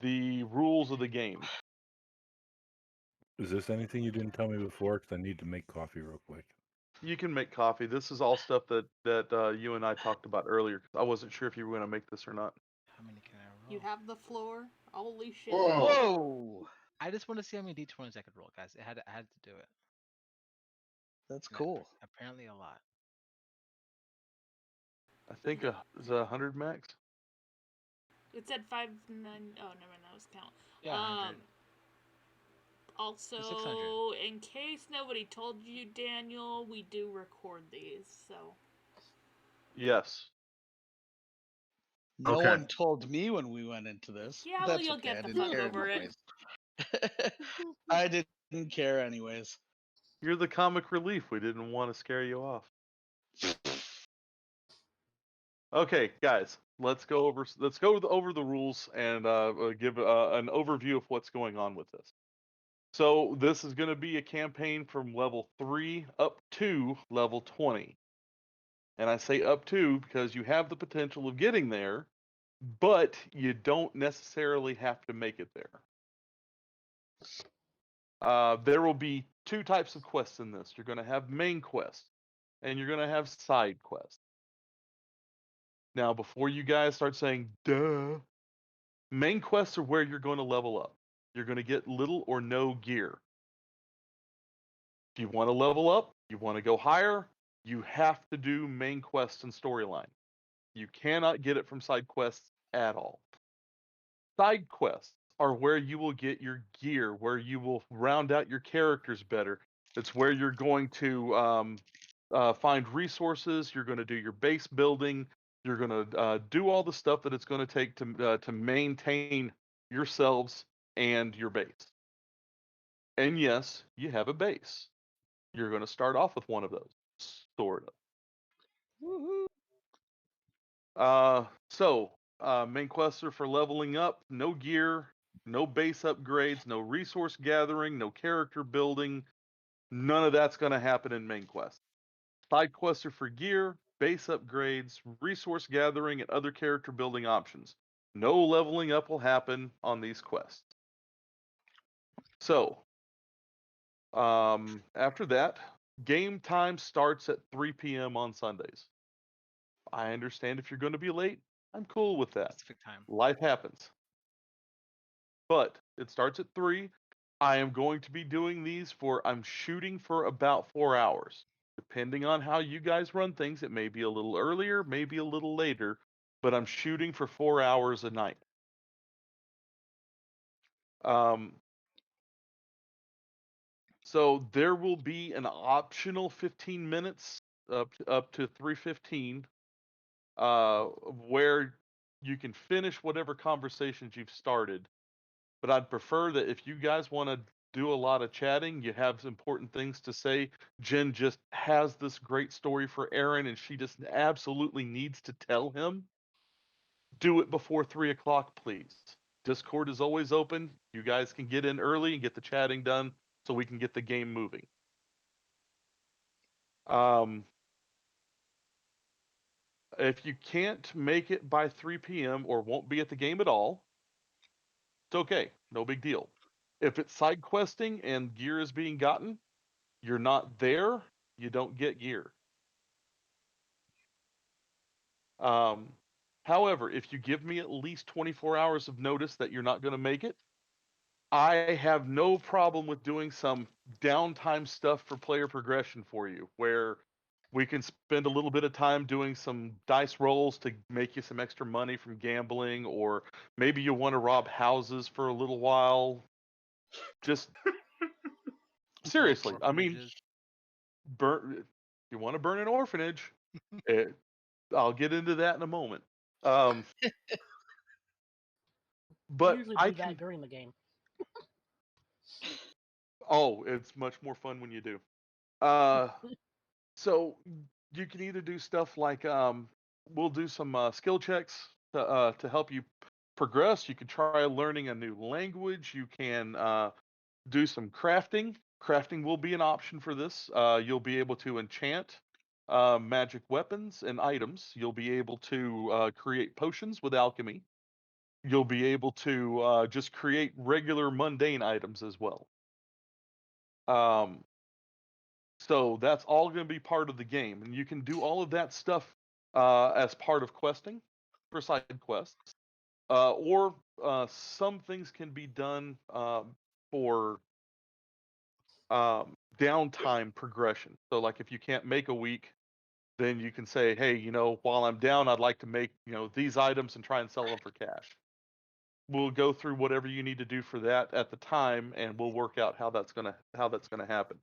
the rules of the game. Is this anything you didn't tell me before? Because I need to make coffee real quick. You can make coffee. This is all stuff that you and I talked about earlier. I wasn't sure if you were going to make this or not. How many can I roll? You have the floor. Holy shit. Whoa. Whoa! I just want to see how many d20s I could roll, guys. I had to do it. That's And cool. Apparently a lot. I think is 100 max. It said 590. Oh, never mind. That was count. Yeah, 100. Also, 600. in case nobody told you, Daniel, we do record these, so. Yes. No Okay. one told me when we went into this. Yeah, but well, that's you'll okay. get I the didn't fuck care over it. anyways. I didn't care anyways. You're the comic relief. We didn't want to scare you off. Okay, guys, let's go over the rules and give an overview of what's going on with this. So this is going to be a campaign from level 3 up to level 20. And I say up to because you have the potential of getting there, but you don't necessarily have to make it there. There will be two types of quests in this. You're going to have main quests, and you're going to have side quests. Now, before you guys start saying, duh, main quests are where you're going to level up. You're going to get little or no gear. If you want to level up, you want to go higher, you have to do main quests and storyline. You cannot get it from side quests at all. Side quests are where you will get your gear, where you will round out your characters better. It's where you're going to find resources. You're going to do your base building. You're going to do all the stuff that it's going to take to maintain yourselves and your base. And yes, you have a base. You're going to start off with one of those, sort of. Woohoo. Main quests are for leveling up, no gear, no base upgrades, no resource gathering, no character building. None of that's going to happen in main quests. Side quests are for gear, base upgrades, resource gathering, and other character building options. No leveling up will happen on these quests. So, after that, game time starts at 3 p.m. on Sundays. I understand if you're going to be late. I'm cool with that. Pacific time. Life happens. But it starts at 3. I am going to be doing these I'm shooting for about 4 hours. Depending on how you guys run things, it may be a little earlier, maybe a little later, but I'm shooting for 4 hours a night. So there will be an optional 15 minutes up to 3:15 where you can finish whatever conversations you've started. But I'd prefer that if you guys want to do a lot of chatting, you have important things to say. Jen just has this great story for Aaron, and she just absolutely needs to tell him. Do it before 3 o'clock, please. Discord is always open. You guys can get in early and get the chatting done so we can get the game moving. If you can't make it by 3 p.m. or won't be at the game at all, it's okay. No big deal. If it's side questing and gear is being gotten, you're not there, you don't get gear. However, if you give me at least 24 hours of notice that you're not going to make it, I have no problem with doing some downtime stuff for player progression for you, where we can spend a little bit of time doing some dice rolls to make you some extra money from gambling, or maybe you want to rob houses for a little while. Just seriously, I mean, Orphanages. you want to burn an orphanage, I'll get into that in a moment. But usually I do that can. during the game. Oh, it's much more fun when you do. So you can either do stuff like we'll do some skill checks to help you progress. You can try learning a new language. You can do some crafting. Crafting will be an option for this. You'll be able to enchant magic weapons and items. You'll be able to create potions with alchemy. you'll be able to just create regular mundane items as well. So that's all going to be part of the game, and you can do all of that stuff as part of questing for side quests, or some things can be done for downtime progression. So, like if you can't make a week, then you can say, hey, while I'm down, I'd like to make these items and try and sell them for cash. We'll go through whatever you need to do for that at the time, and we'll work out how that's gonna happen.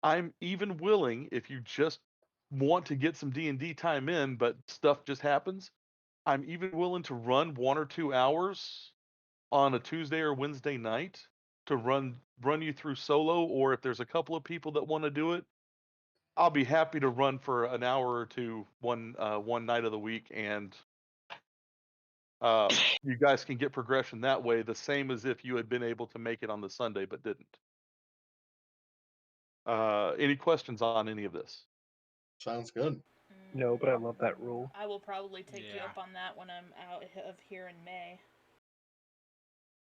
I'm even willing, if you just want to get some D&D time in, but stuff just happens, I'm even willing to run 1 or 2 hours on a Tuesday or Wednesday night to run you through solo, or if there's a couple of people that want to do it, I'll be happy to run for an hour or two one night of the week, and you guys can get progression that way, the same as if you had been able to make it on the Sunday but didn't. Any questions on any of this? Sounds good. No, but I love that rule. I will probably take you Yeah. up on that when I'm out of here in May.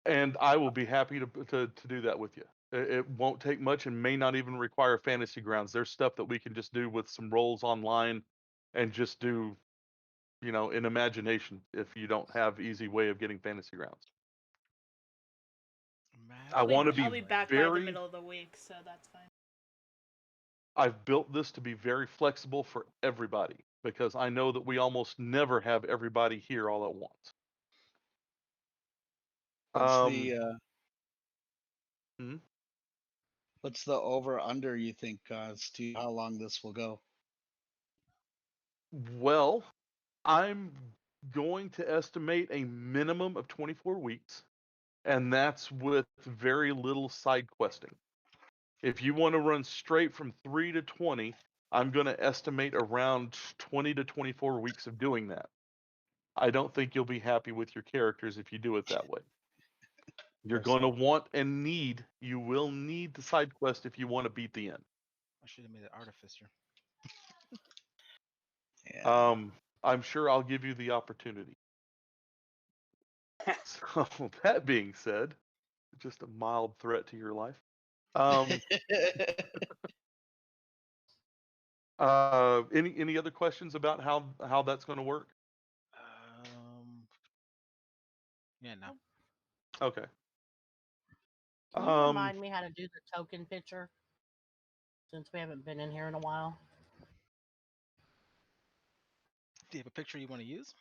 And I will be happy to do that with you. It won't take much and may not even require Fantasy Grounds. There's stuff that we can just do with some rolls online and just do, in imagination if you don't have easy way of getting Fantasy Grounds. I want to be I'll be back by the middle of the week, so that's fine. I've built this to be very flexible for everybody because I know that we almost never have everybody here all at once. What's the over under you think as to how long this will go? Well, I'm going to estimate a minimum of 24 weeks, and that's with very little side questing. If you want to run straight from 3 to 20, I'm going to estimate around 20 to 24 weeks of doing that. I don't think you'll be happy with your characters if you do it that way. You're going to want and you will need the side quest if you want to beat the end. I should have made it artificer. Yeah. I'm sure I'll give you the opportunity. So that being said, just a mild threat to your life. Any other questions about how that's going to work? Yeah, no. Okay. Can you remind me how to do the token picture? Since we haven't been in here in a while. Do you have a picture you want to use?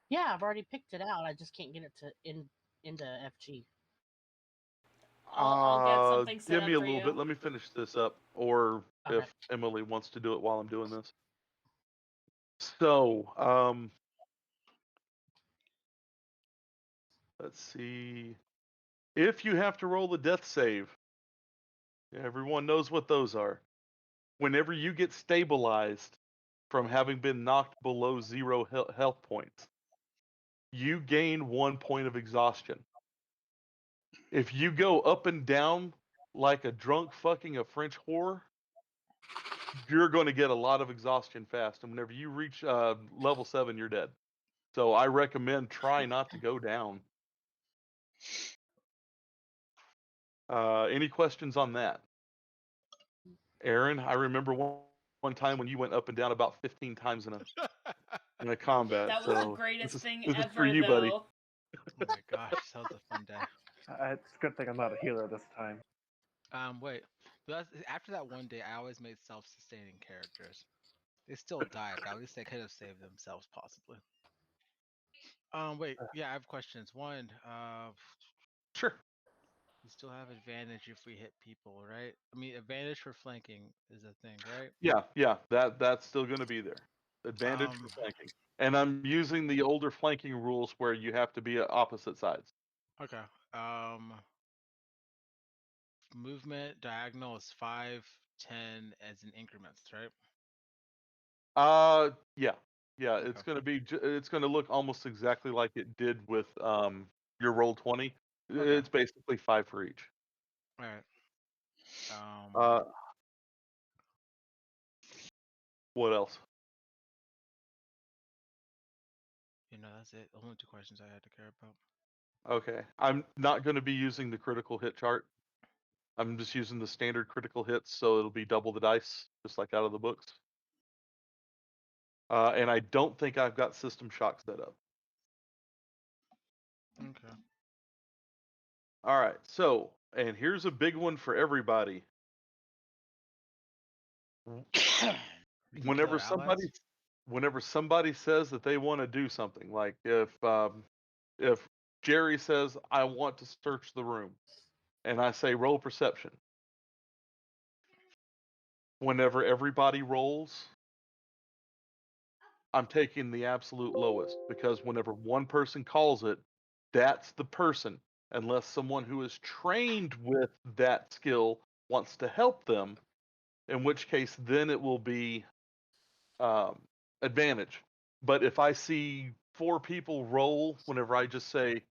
Yeah, I've already picked it out. I just can't get it into FG. I'll get something set Give up me a for little you. bit. Let me finish this up, or Okay. if Emily wants to do it while I'm doing this. So, let's see. If you have to roll a death save, everyone knows what those are. Whenever you get stabilized from having been knocked below 0 health points, you gain 1 point of exhaustion. If you go up and down like a drunk fucking a French whore, you're going to get a lot of exhaustion fast. And whenever you reach level 7, you're dead. So I recommend try not to go down. Any questions on that? Aaron, I remember one time when you went up and down about 15 times in a combat. That was so the greatest this thing is ever, for you, buddy. though. Oh my gosh, that was a fun day. It's a good thing I'm not a healer this time. Wait. But after that one day, I always made self-sustaining characters. They still die, but at least they could have saved themselves, possibly. Wait. Yeah, I have questions. One, Sure. we still have advantage if we hit people, right? I mean, advantage for flanking is a thing, right? Yeah, that's still going to be there. Advantage for flanking. And I'm using the older flanking rules where you have to be at opposite sides. Okay. Movement diagonal is 5, 10 as in increments, right? Yeah. It's going to be. It's going to look almost exactly like it did with your roll 20. Okay. It's basically 5 for each. All right. What else? That's it. Only 2 questions I had to care about. Okay. I'm not going to be using the critical hit chart. I'm just using the standard critical hits, so it'll be double the dice, just like out of the books. And I don't think I've got System Shock set up. Okay. All right. So, and here's a big one for everybody. We can kill Whenever our somebody, allies? whenever somebody says that they want to do something, like if Jerry says I want to search the room, and I say roll perception. Whenever everybody rolls, I'm taking the absolute lowest, because whenever one person calls it, that's the person. Unless someone who is trained with that skill wants to help them, in which case then it will be advantage. But if I see 4 people roll whenever I just say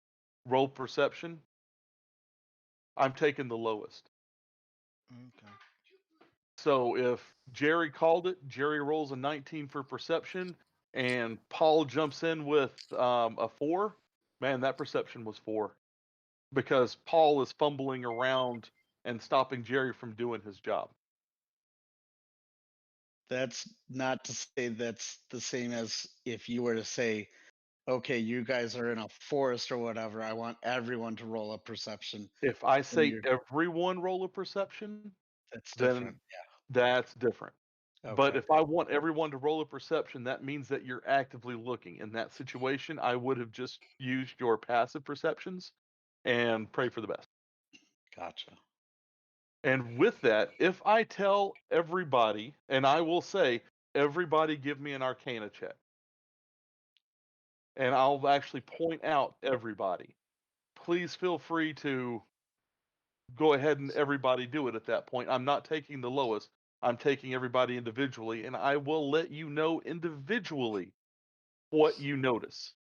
roll perception, I'm taking the lowest. Okay. So if Jerry called it, Jerry rolls a 19 for perception, and Paul jumps in with a 4. Man, that perception was 4, because Paul is fumbling around and stopping Jerry from doing his job. That's not to say that's the same as if you were to say, okay, you guys are in a forest or whatever. I want everyone to roll a perception. If I say you're- everyone roll a perception, That's then different. that's different. Yeah. But Okay. if I want everyone to roll a perception, that means that you're actively looking. In that situation, I would have just used your passive perceptions and pray for the best. Gotcha. And with that, if I tell everybody, and I will say, everybody give me an Arcana check. And I'll actually point out everybody. Please feel free to go ahead and everybody do it at that point. I'm not taking the lowest. I'm taking everybody individually, and I will let you know individually what you notice.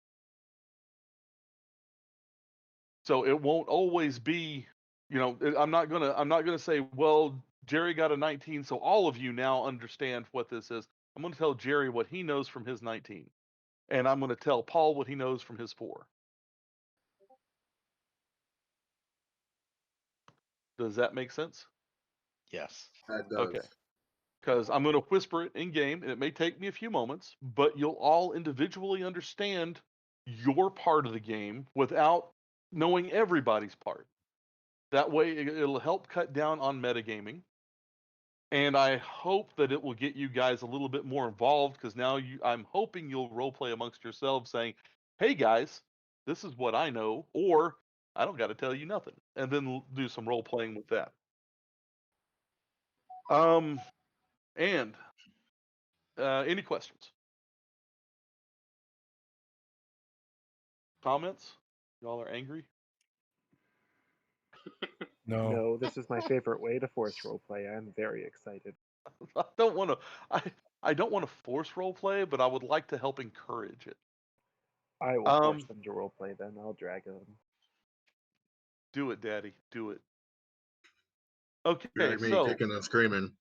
So it won't always be, I'm not gonna say, well, Jerry got a 19, so all of you now understand what this is. I'm gonna tell Jerry what he knows from his 19, and I'm gonna tell Paul what he knows from his 4. Does that make sense? Yes. That does. Okay. Because I'm going to whisper it in game, and it may take me a few moments, but you'll all individually understand your part of the game without knowing everybody's part. That way, it'll help cut down on metagaming. And I hope that it will get you guys a little bit more involved, because now I'm hoping you'll roleplay amongst yourselves saying, hey guys, this is what I know, or I don't got to tell you nothing. And then do some role playing with that. And any questions? Comments? Y'all are angry? No. No, this is my favorite way to force roleplay. I'm very excited. I don't want to. I don't want to force roleplay, but I would like to help encourage it. I will force them to roleplay then. I'll drag them. Do it, Daddy. Do it. Okay, Drag me so kicking and screaming.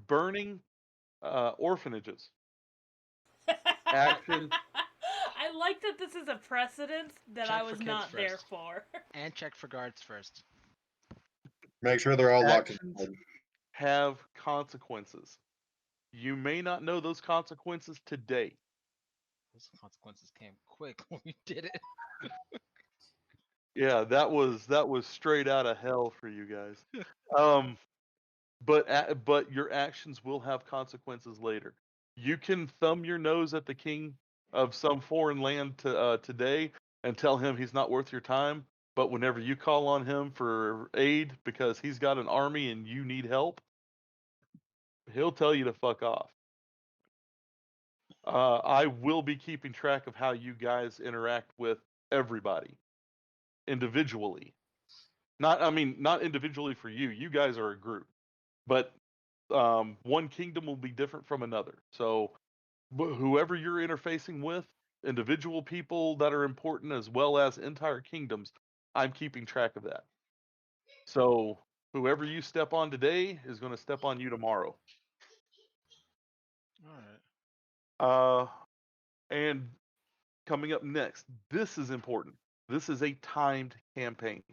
burning orphanages. Action. I like that this is a precedent that Check I for was kids not there first. for. And check for guards first. Make sure they're all locked Actions in. have consequences. You may not know those consequences today. Those consequences came quick when we did it. Yeah, that was straight out of hell for you guys. But your actions will have consequences later. You can thumb your nose at the king of some foreign land today and tell him he's not worth your time. But whenever you call on him for aid because he's got an army and you need help, he'll tell you to fuck off. I will be keeping track of how you guys interact with everybody individually. Not individually for you. You guys are a group, but one kingdom will be different from another. So whoever you're interfacing with, individual people that are important as well as entire kingdoms, I'm keeping track of that. So whoever you step on today is going to step on you tomorrow. All right. And coming up next, this is important. This is a timed campaign.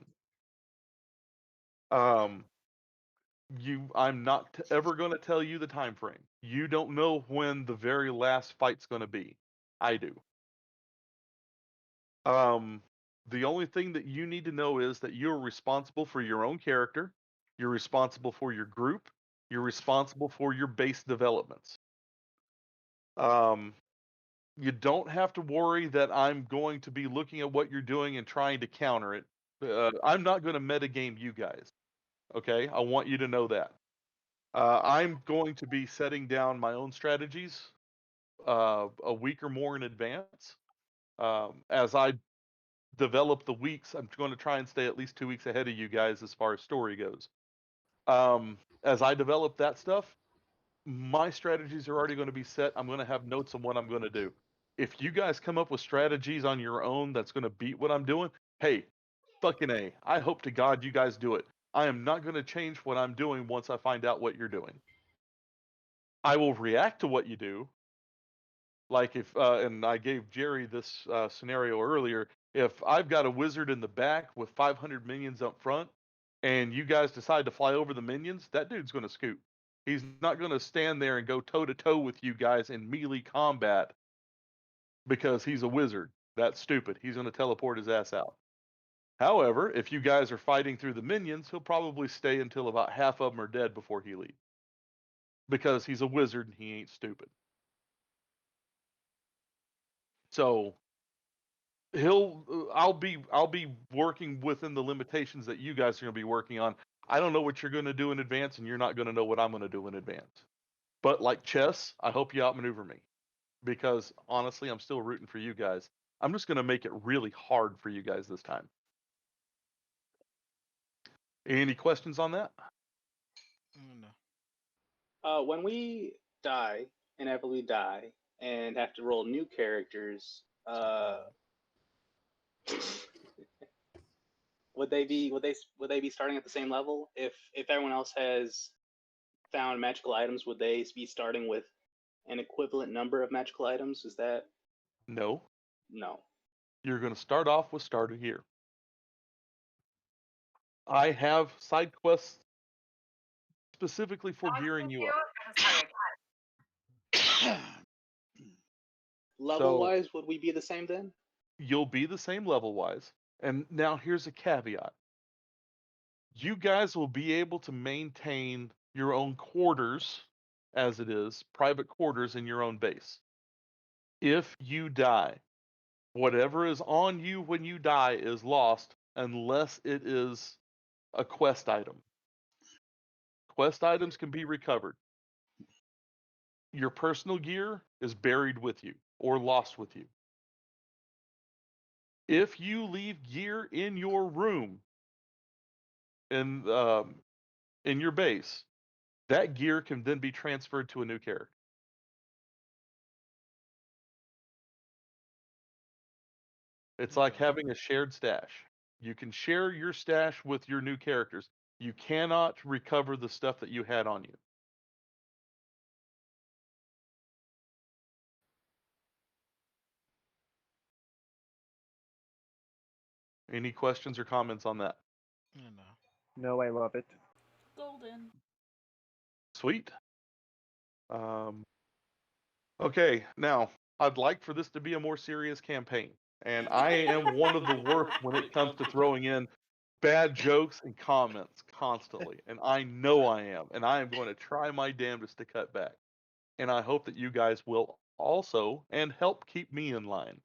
I'm not ever going to tell you the time frame. You don't know when the very last fight's going to be. I do. The only thing that you need to know is that you're responsible for your own character, you're responsible for your group, you're responsible for your base developments. You don't have to worry that I'm going to be looking at what you're doing and trying to counter it. I'm not going to metagame you guys. Okay, I want you to know that. I'm going to be setting down my own strategies a week or more in advance. As I develop the weeks, I'm going to try and stay at least 2 weeks ahead of you guys as far as story goes. As I develop that stuff, my strategies are already going to be set. I'm going to have notes on what I'm going to do. If you guys come up with strategies on your own that's going to beat what I'm doing, hey, fucking A. I hope to God you guys do it. I am not going to change what I'm doing once I find out what you're doing. I will react to what you do. Like if, and I gave Jerry this scenario earlier. If I've got a wizard in the back with 500 minions up front, and you guys decide to fly over the minions, that dude's going to scoot. He's not going to stand there and go toe to toe with you guys in melee combat because he's a wizard. That's stupid. He's going to teleport his ass out. However, if you guys are fighting through the minions, he'll probably stay until about half of them are dead before he leaves. Because he's a wizard and he ain't stupid. So I'll be working within the limitations that you guys are going to be working on. I don't know what you're going to do in advance, and you're not going to know what I'm going to do in advance. But like chess, I hope you outmaneuver me, because honestly, I'm still rooting for you guys. I'm just going to make it really hard for you guys this time. Any questions on that? No. When we die, inevitably die, and have to roll new characters, would they be starting at the same level? If everyone else has found magical items, would they be starting with an equivalent number of magical items? Is that No. no? You're going to start off with starter here. I have side quests specifically for gearing you up. Level-wise, would we be the same then? You'll be the same level-wise. And now here's a caveat. You guys will be able to maintain your own quarters, as it is, private quarters in your own base. If you die, whatever is on you when you die is lost unless it is a quest item. Quest items can be recovered. Your personal gear is buried with you or lost with you. If you leave gear in your room, in your base, that gear can then be transferred to a new character. It's like having a shared stash. You can share your stash with your new characters. You cannot recover the stuff that you had on you. Any questions or comments on that? No, I love it. Golden. Sweet. Okay, now I'd like for this to be a more serious campaign, and I am one of the worst when it comes to throwing in bad jokes and comments constantly, and I know I am, and I am going to try my damnedest to cut back, and I hope that you guys will also, and help keep me in line.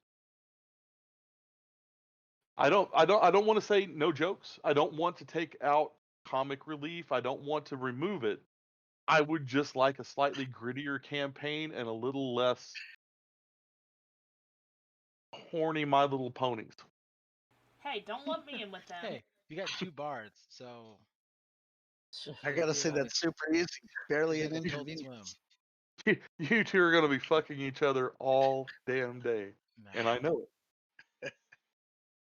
I don't want to say no jokes. I don't want to take out comic relief. I don't want to remove it. I would just like a slightly grittier campaign and a little less horny My Little Ponies. Hey, don't lump me in with them. Hey, you got 2 bards, so I gotta say that's super easy. Barely an Adult inconvenience. Swim. You two are gonna be fucking each other all damn day, and I know it.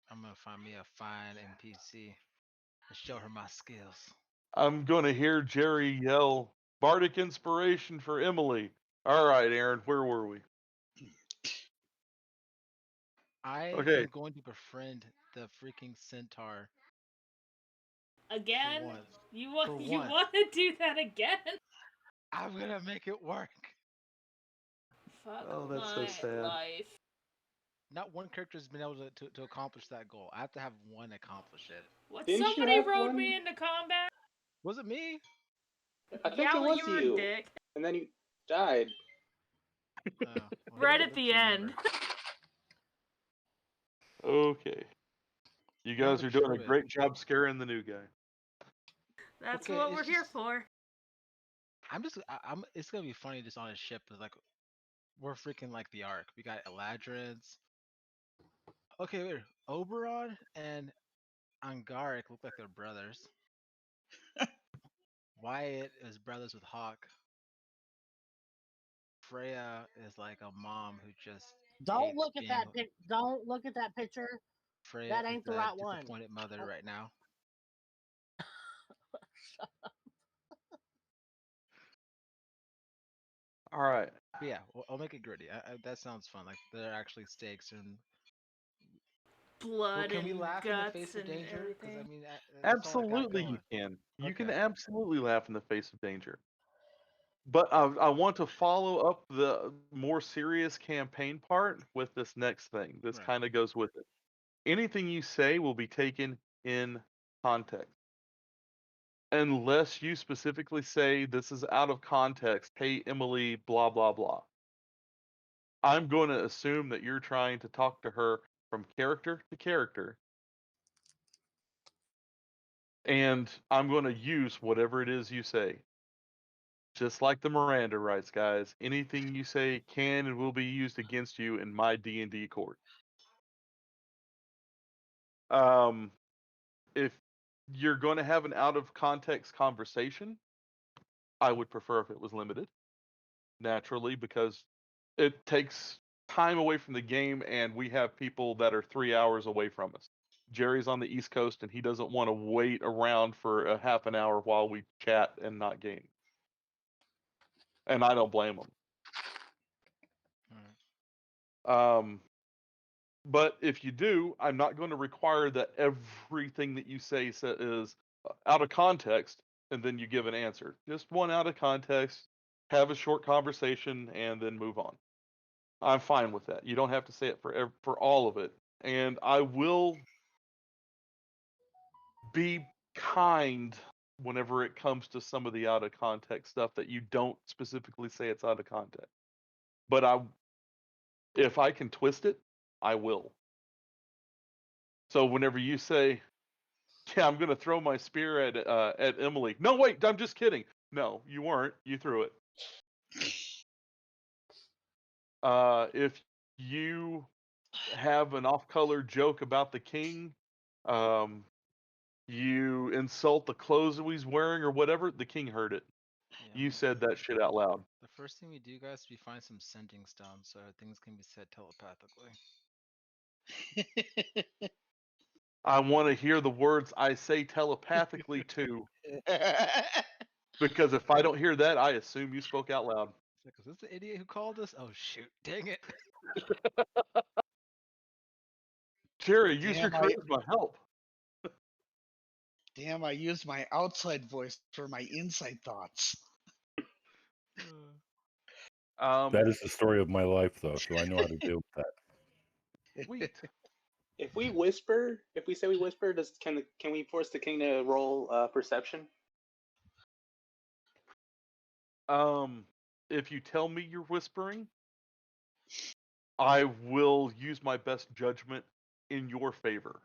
I'm gonna find me a fine NPC and show her my skills. I'm gonna hear Jerry yell, "Bardic inspiration for Emily." All right, Aaron, where were we? I Okay. am going to befriend the freaking centaur. Again? once. You For want you once. want to do that again? I'm gonna make it work. Fuck Oh, that's so my sad. life. Not one character has been able to accomplish that goal. I have to have one accomplish it. What? Didn't you Somebody have rode one? me into combat? Was it me? I think Yeah, it well, was you were a dick. and then you died. Oh, well, Right let's at the remember. end. Okay. You guys Remember are doing a Druid. great job scaring the new guy. That's Okay, what it's we're here just- for. I'm. It's gonna be funny just on a ship. It's like we're freaking like the Ark. We got Eladrids. Okay, wait. Oberon and Angaric look like they're brothers. Wyatt is brothers with Hawk. Freya is like a mom who just. Don't hates look at being- that Don't look at that picture. Freya That is ain't the a right one. disappointed mother right now. All right. But yeah, I'll make it gritty. That sounds fun. Like there are actually stakes and. Blood Can we and laugh in the guts face of and danger? everything. I mean, that's all I got Absolutely, you going. can. You can Okay. absolutely laugh in the face of danger. But I want to follow up the more serious campaign part with this next thing. This Right. kind of goes with it. Anything you say will be taken in context. Unless you specifically say this is out of context, hey, Emily, blah, blah, blah. I'm going to assume that you're trying to talk to her from character to character. And I'm going to use whatever it is you say. Just like the Miranda rights, guys. Anything you say can and will be used against you in my D&D court. If you're going to have an out of context conversation, I would prefer if it was limited. Naturally, because it takes time away from the game, and we have people that are 3 hours away from us. Jerry's on the East Coast, and he doesn't want to wait around for a half an hour while we chat and not game. And I don't blame him. Alright. But if you do, I'm not going to require that everything that you say is out of context, and then you give an answer. Just one out of context, have a short conversation, and then move on. I'm fine with that. You don't have to say it for all of it. And I will be kind whenever it comes to some of the out of context stuff that you don't specifically say it's out of context. But if I can twist it, I will. So whenever you say, "Yeah, I'm going to throw my spear at Emily," no, wait, I'm just kidding. No, you weren't. You threw it. If you have an off-color joke about the king, you insult the clothes that he's wearing or whatever, the king heard it. Yeah, You said that shit out loud. The first thing we do, guys, is we find some sending stones so things can be said telepathically. I want to hear the words I say telepathically too, because if I don't hear that, I assume you spoke out loud. It's like, is this the idiot who called us? Oh shoot! Dang it! Jerry, use your Damn, charisma. Help. Damn, I used my outside voice for my inside thoughts. That is the story of my life, though, so I know how to deal with that. Sweet. If we whisper, if we say we whisper, can we force the king to roll perception? If you tell me you're whispering, I will use my best judgment in your favor.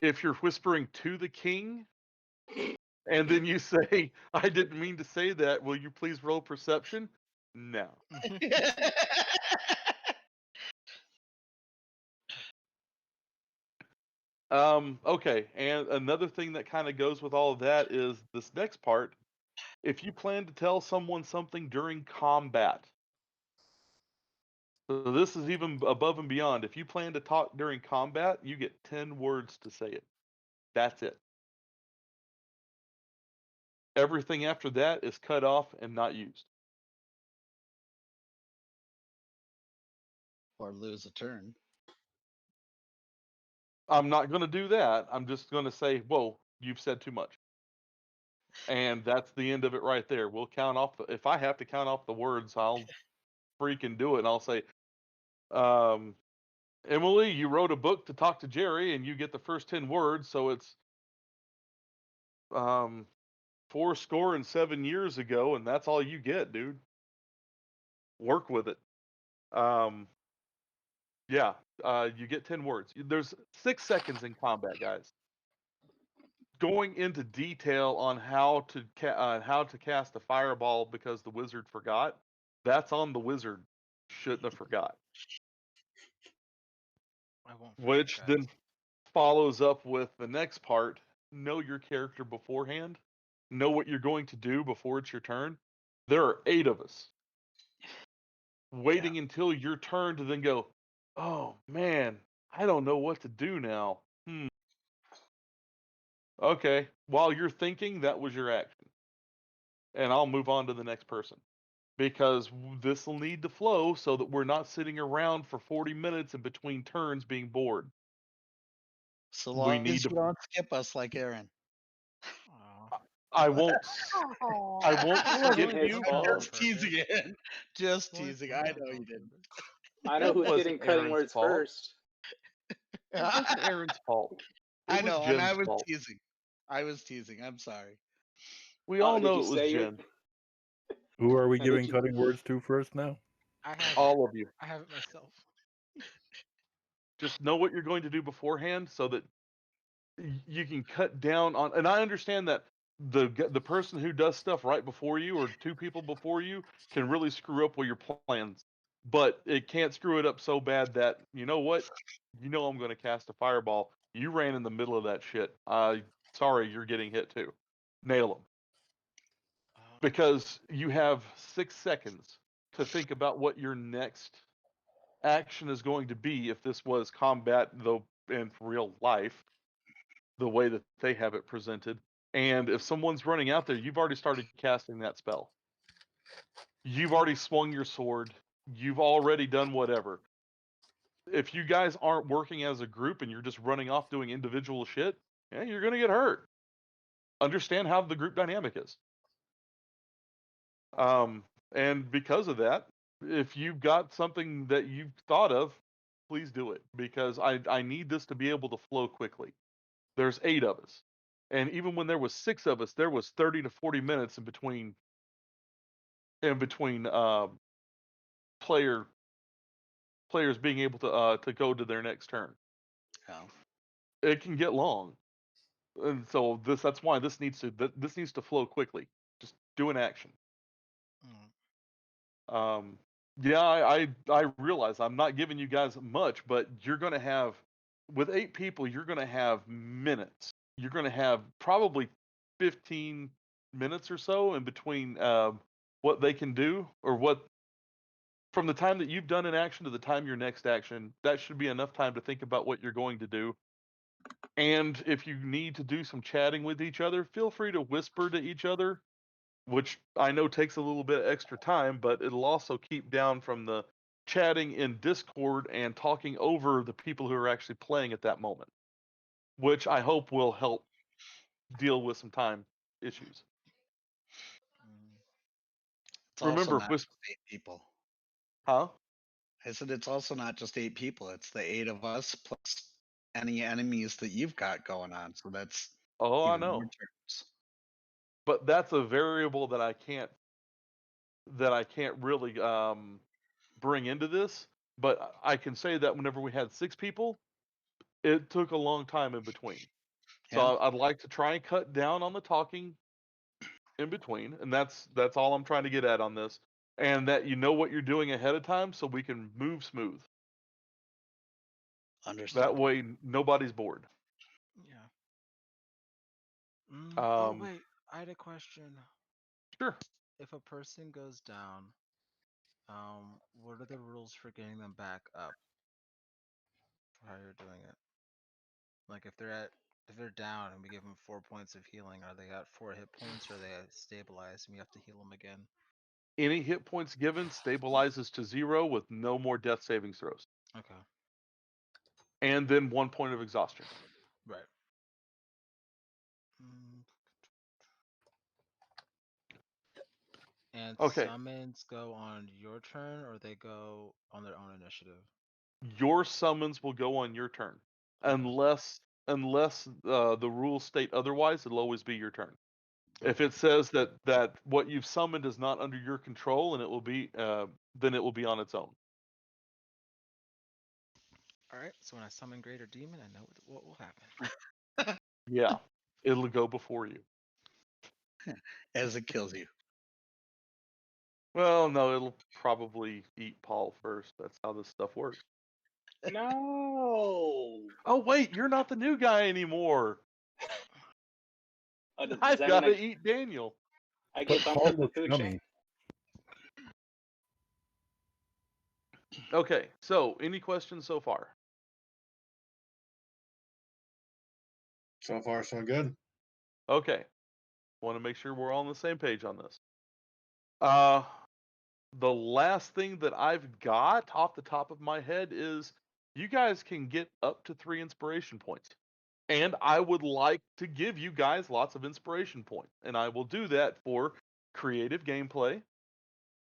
If you're whispering to the king, and then you say, "I didn't mean to say that, will you please roll perception?" No. Okay, and another thing that kind of goes with all of that is this next part. If you plan to tell someone something during combat, so this is even above and beyond. If you plan to talk during combat, you get 10 words to say it. That's it. Everything after that is cut off and not used. Or lose a turn. I'm not going to do that. I'm just going to say, whoa, you've said too much. And that's the end of it right there. We'll count off. If I have to count off the words, I'll freaking do it. And I'll say, Emily, you wrote a book to talk to Jerry, and you get the first 10 words. So it's 407 years ago, and that's all you get, dude. Work with it. Yeah, you get 10 words. There's 6 seconds in combat, guys. Going into detail on how to cast a fireball because the wizard forgot, that's on the wizard. Shouldn't have forgot. I won't forget, Which guys. then follows up with the next part. Know your character beforehand. Know what you're going to do before it's your turn. There are 8 of us. Waiting until your turn to then go, oh man, I don't know what to do now. Okay, while you're thinking, that was your action. And I'll move on to the next person. Because this will need to flow so that we're not sitting around for 40 minutes in between turns being bored. So We long need as you to- don't skip us like Aaron. Aw. I won't Wasn't skip his you. fault. Just teasing it. Just Wasn't teasing. on I know you purpose. didn't. I know That who's wasn't getting cutting Aaron's words fault. first. It wasn't Aaron's fault. It I was know, and I Jen's was fault. teasing. I was teasing. I'm sorry. We all Did know you it was say Jen. Who are we Did giving you- cutting words to first now? I have All of you. I have it myself. Just know what you're going to do beforehand so that you can cut down on. And I understand that the person who does stuff right before you or 2 people before you can really screw up with your plans, but it can't screw it up so bad that, you know what, I'm going to cast a fireball. You ran in the middle of that shit. Sorry, you're getting hit too. Nail them. Because you have 6 seconds to think about what your next action is going to be if this was combat, though in real life, the way that they have it presented. And if someone's running out there, you've already started casting that spell. You've already swung your sword. You've already done whatever. If you guys aren't working as a group and you're just running off doing individual shit, you're going to get hurt. Understand how the group dynamic is. And because of that, if you've got something that you've thought of, please do it, because I need this to be able to flow quickly. There's 8 of us. And even when there was 6 of us, there was 30 to 40 minutes in between players being able to go to their next turn. Yeah. It can get long. And so that's why this needs to flow quickly. Just do an action. Yeah, I realize I'm not giving you guys much, but you're going to have, with 8 people, you're going to have minutes. You're going to have probably 15 minutes or so in between what they can do, or what, from the time that you've done an action to the time your next action, that should be enough time to think about what you're going to do. And if you need to do some chatting with each other, feel free to whisper to each other, which I know takes a little bit extra time, but it'll also keep down from the chatting in Discord and talking over the people who are actually playing at that moment, which I hope will help deal with some time issues. It's also Remember, not just 8 people. Huh? I said it's also not just 8 people. It's the 8 of us plus any enemies that you've got going on. So that's Oh, I even more know. turns. But that's a variable that I can't really bring into this. But I can say that whenever we had 6 people, it took a long time in between. So Yeah. I'd like to try and cut down on the talking in between, and that's all I'm trying to get at on this. And that you know what you're doing ahead of time, so we can move smooth. Understood. That way, nobody's bored. Yeah. Oh wait, I had a question. Sure. If a person goes down, what are the rules for getting them back up? For how you're doing it? Like if they're down and we give them 4 points of healing, are they at 4 hit points, or are they stabilized and we have to heal them again? Any hit points given stabilizes to 0 with no more death saving throws. Okay. and then 1 point of exhaustion. Right. Mm. And Okay. summons go on your turn, or they go on their own initiative? Your summons will go on your turn, Okay. unless the rules state otherwise. It'll always be your turn. If Okay. it says that what you've summoned is not under your control, and it will be then it will be on its own. All right. So when I summon Greater Demon, I know what will happen. Yeah, it'll go before you. As it kills you. Well, no, it'll probably eat Paul first. That's how this stuff works. No. Oh wait, you're not the new guy anymore. Does I've that got to mean eat Daniel. I But get bumped Paul up looks to yummy. Okay, so any questions so far? So far, so good. Okay, want to make sure we're all on the same page on this. The last thing that I've got off the top of my head is you guys can get up to 3 inspiration points. And I would like to give you guys lots of inspiration points. And I will do that for creative gameplay,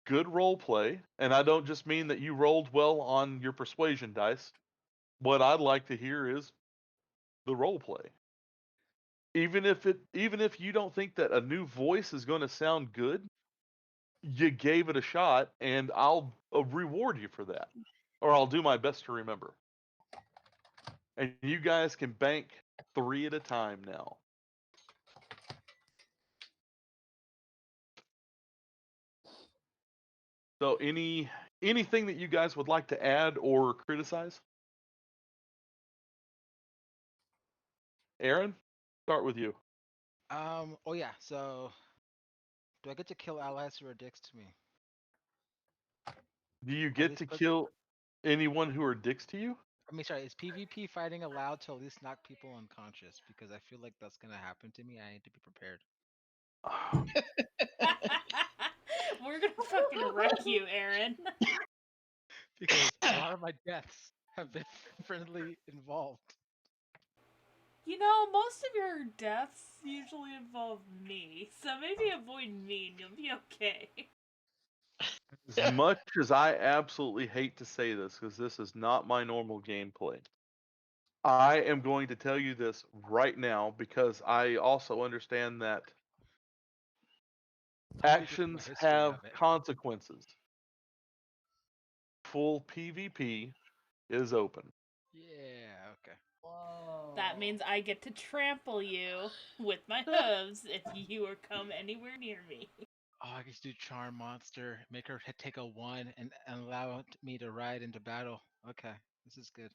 good role play, and I don't just mean that you rolled well on your persuasion dice. What I'd like to hear is the role play. Even if you don't think that a new voice is going to sound good, you gave it a shot, and I'll reward you for that, or I'll do my best to remember. And you guys can bank 3 at a time now. So anything that you guys would like to add or criticize? Aaron, start with you. Oh yeah. So, do I get to kill allies who are dicks to me? Do you At get least to put- kill anyone who are dicks to you? I mean, sorry. Is PvP fighting allowed to at least knock people unconscious? Because I feel like that's gonna happen to me. I need to be prepared. We're gonna fucking wreck you, Aaron. Because a lot of my deaths have been friendly involved. You know, most of your deaths usually involve me, so maybe avoid me and you'll be okay. As much as I absolutely hate to say this, because this is not my normal gameplay, I am going to tell you this right now because I also understand that actions history have of it. consequences. Full PvP is open. Yeah. Okay. That means I get to trample you with my hooves if you or come anywhere near me. Oh, I can do charm monster, make her take a 1, and allow me to ride into battle. Okay, this is good.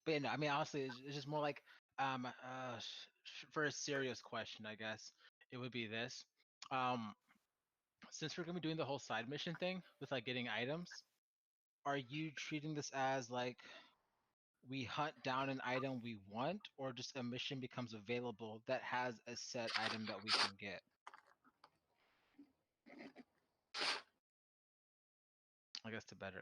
But yeah, no, I mean, honestly, it's just more like, for a serious question, I guess it would be this. Since we're gonna be doing the whole side mission thing with like getting items, are you treating this as like we hunt down an item we want, or just a mission becomes available that has a set item that we can get? I guess to better